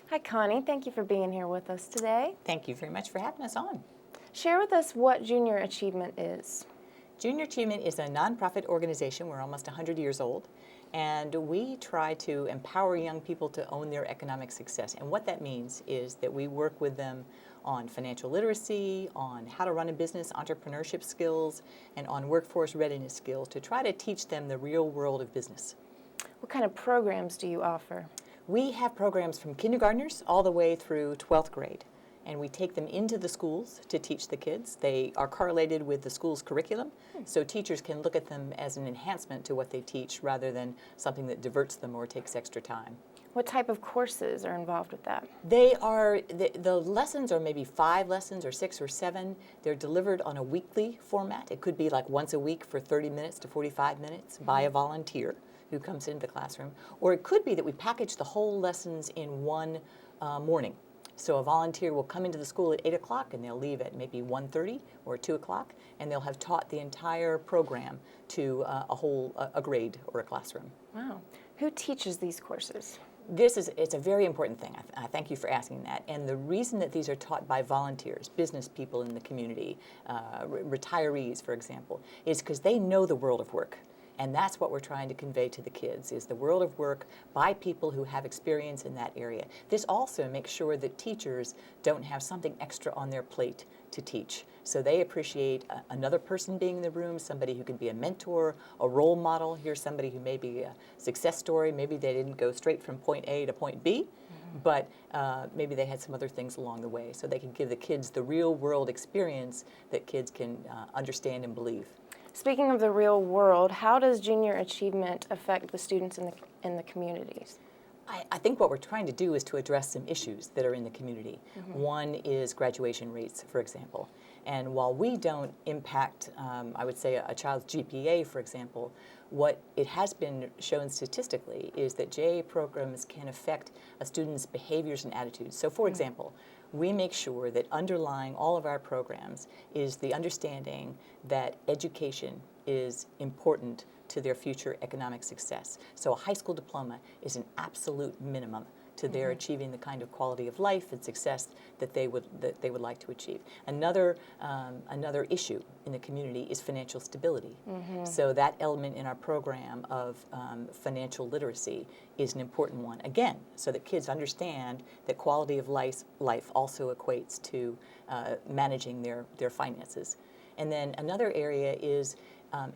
Hi, Connie. Thank you for being here with us today. Thank you very much for having us on. Share with us what Junior Achievement is. Junior Achievement is a nonprofit organization. We're almost 100 years old, and we try to empower young people to own their economic success. And what that means is that we work with them on financial literacy, on how to run a business, entrepreneurship skills, and on workforce readiness skills to try to teach them the real world of business. What kind of programs do you offer? We have programs from kindergartners all the way through 12th grade, and we take them into the schools to teach the kids. They are correlated with the school's curriculum, so teachers can look at them as an enhancement to what they teach rather than something that diverts them or takes extra time. What type of courses are involved with that? The lessons are maybe 5 lessons or 6 or 7. They're delivered on a weekly format. It could be like once a week for 30 minutes to 45 minutes by a volunteer who comes into the classroom. Or it could be that we package the whole lessons in one morning. So a volunteer will come into the school at 8 o'clock and they'll leave at maybe 1:30 or 2 o'clock, and they'll have taught the entire program to a grade or a classroom. Wow. Who teaches these courses? It's a very important thing. I thank you for asking that. And the reason that these are taught by volunteers, business people in the community, retirees, for example, is because they know the world of work. And that's what we're trying to convey to the kids, is the world of work by people who have experience in that area. This also makes sure that teachers don't have something extra on their plate to teach. So they appreciate another person being in the room, somebody who can be a mentor, a role model. Here's somebody who may be a success story. Maybe they didn't go straight from point A to point B, but maybe they had some other things along the way. So they can give the kids the real world experience that kids can understand and believe. Speaking of the real world, how does Junior Achievement affect the students in the communities? I think what we're trying to do is to address some issues that are in the community. One is graduation rates, for example. And while we don't impact, I would say, a child's GPA, for example, what it has been shown statistically is that JA programs can affect a student's behaviors and attitudes. So, for example, we make sure that underlying all of our programs is the understanding that education is important to their future economic success. So a high school diploma is an absolute minimum to their achieving the kind of quality of life and success that they would like to achieve. Another issue in the community is financial stability. So that element in our program of financial literacy is an important one. Again, so that kids understand that quality of life also equates to managing their finances. And then another area is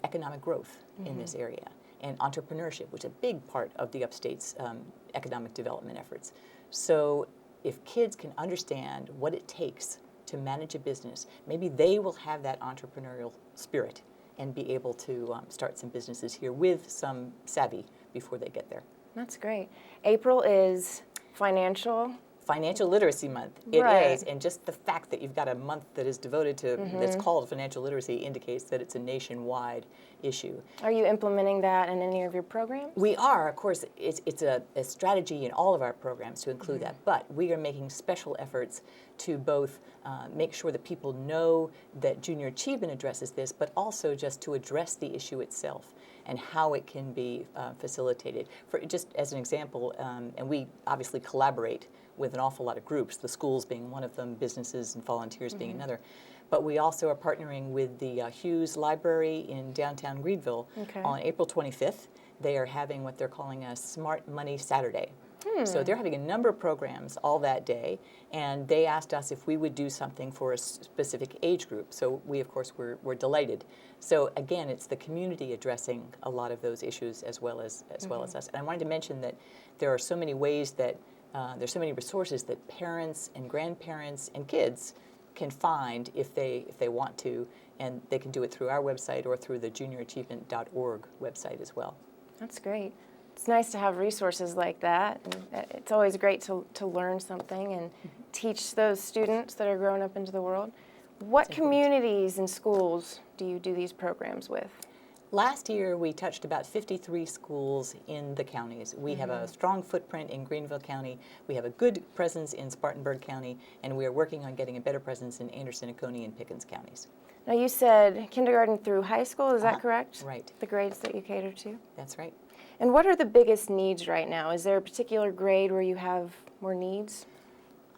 economic growth in this area, and entrepreneurship, which is a big part of the Upstate's economic development efforts. So if kids can understand what it takes to manage a business, maybe they will have that entrepreneurial spirit and be able to start some businesses here with some savvy before they get there. That's great. April is Financial Literacy Month. It Right. is, and just the fact that you've got a month that is devoted to, that's called financial literacy, indicates that it's a nationwide issue. Are you implementing that in any of your programs? We are, of course, it's a strategy in all of our programs to include that, but we are making special efforts to both make sure that people know that Junior Achievement addresses this, but also just to address the issue itself and how it can be facilitated. For just as an example, and we obviously collaborate with an awful lot of groups, the schools being one of them, businesses and volunteers being another. But we also are partnering with the Hughes Library in downtown Greenville on April 25th. They are having what they're calling a Smart Money Saturday. So they're having a number of programs all that day, and they asked us if we would do something for a specific age group. So we, of course, were delighted. So again, it's the community addressing a lot of those issues as well as us. And I wanted to mention that there are so many ways that there's so many resources that parents and grandparents and kids can find if they want to, and they can do it through our website or through the juniораchievement.org website as well. That's great. It's nice to have resources like that. And it's always great to learn something and teach those students that are growing up into the world. What communities and schools do you do these programs with? Last year, we touched about 53 schools in the counties. We have a strong footprint in Greenville County. We have a good presence in Spartanburg County, and we are working on getting a better presence in Anderson, Oconee, and Pickens counties. Now, you said kindergarten through high school, is that correct? Right. The grades that you cater to? That's right. And what are the biggest needs right now? Is there a particular grade where you have more needs?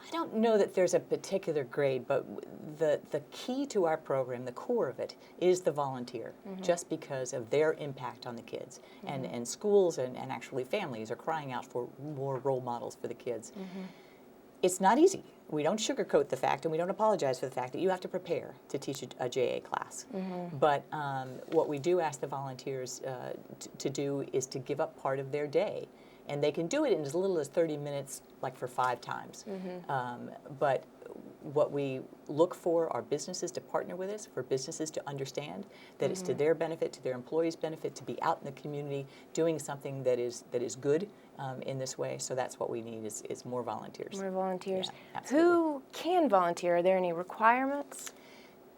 I don't know that there's a particular grade, but the key to our program, the core of it, is the volunteer, just because of their impact on the kids. And schools and actually families are crying out for more role models for the kids. It's not easy. We don't sugarcoat the fact, and we don't apologize for the fact that you have to prepare to teach a JA class. But what we do ask the volunteers to do is to give up part of their day. And they can do it in as little as 30 minutes, like for 5 times. But what we look for are businesses to partner with us, for businesses to understand that it's to their benefit, to their employees' benefit, to be out in the community doing something that is good in this way. So that's what we need is more volunteers. More volunteers. Yeah, absolutely. Who can volunteer? Are there any requirements?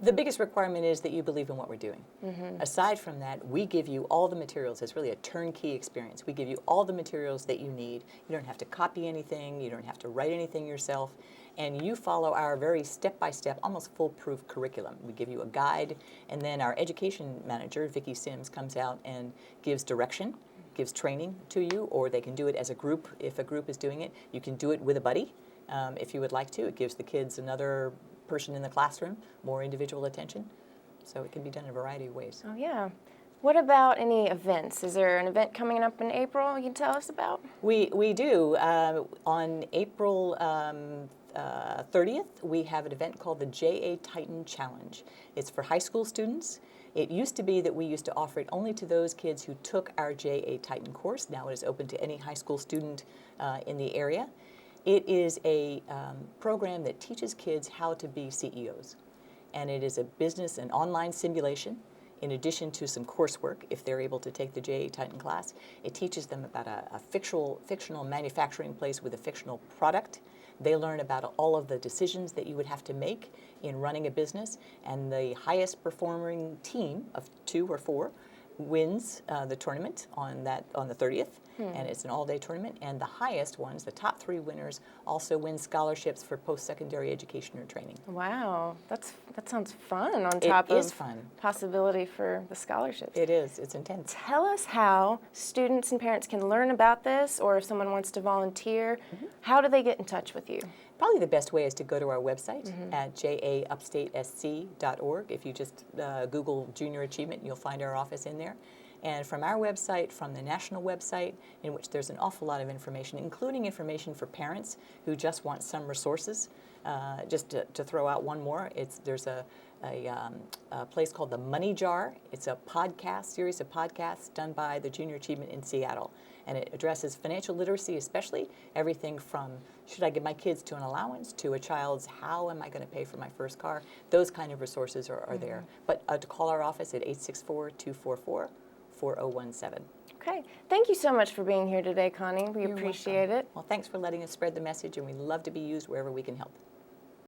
The biggest requirement is that you believe in what we're doing. Aside from that, we give you all the materials. It's really a turnkey experience. We give you all the materials that you need. You don't have to copy anything. You don't have to write anything yourself. And you follow our very step-by-step, almost foolproof curriculum. We give you a guide, and then our education manager, Vicki Sims, comes out and gives direction, gives training to you, or they can do it as a group. If a group is doing it, you can do it with a buddy if you would like to. It gives the kids another person in the classroom, more individual attention. So it can be done in a variety of ways. Oh, yeah. What about any events? Is there an event coming up in April you can tell us about? We do. On April 30th, we have an event called the JA Titan Challenge. It's for high school students. It used to be that we used to offer it only to those kids who took our JA Titan course. Now it is open to any high school student in the area. It is a program that teaches kids how to be CEOs. And it is a business and online simulation in addition to some coursework if they're able to take the JA Titan class. It teaches them about a fictional manufacturing place with a fictional product. They learn about all of the decisions that you would have to make in running a business. And the highest performing team of 2 or 4 wins the tournament on the 30th, and it's an all-day tournament. And the highest ones, the top 3 winners, also win scholarships for post-secondary education or training. Wow, that sounds fun. On top It is of fun. Possibility for the scholarships. It is. It's intense. Tell us how students and parents can learn about this, or if someone wants to volunteer, how do they get in touch with you? Probably the best way is to go to our website at jaupstatesc.org. If you just Google Junior Achievement, you'll find our office in there. And from our website, from the national website, in which there's an awful lot of information, including information for parents who just want some resources. Just to throw out one more, there's a place called the Money Jar. It's a series of podcasts done by the Junior Achievement in Seattle. And it addresses financial literacy, especially everything from should I give my kids to an allowance to a child's how am I going to pay for my first car. Those kind of resources are there. But to call our office at 864-244-4017. Okay. Thank you so much for being here today, Connie. We You're appreciate welcome. it. Well, thanks for letting us spread the message, and we love to be used wherever we can help.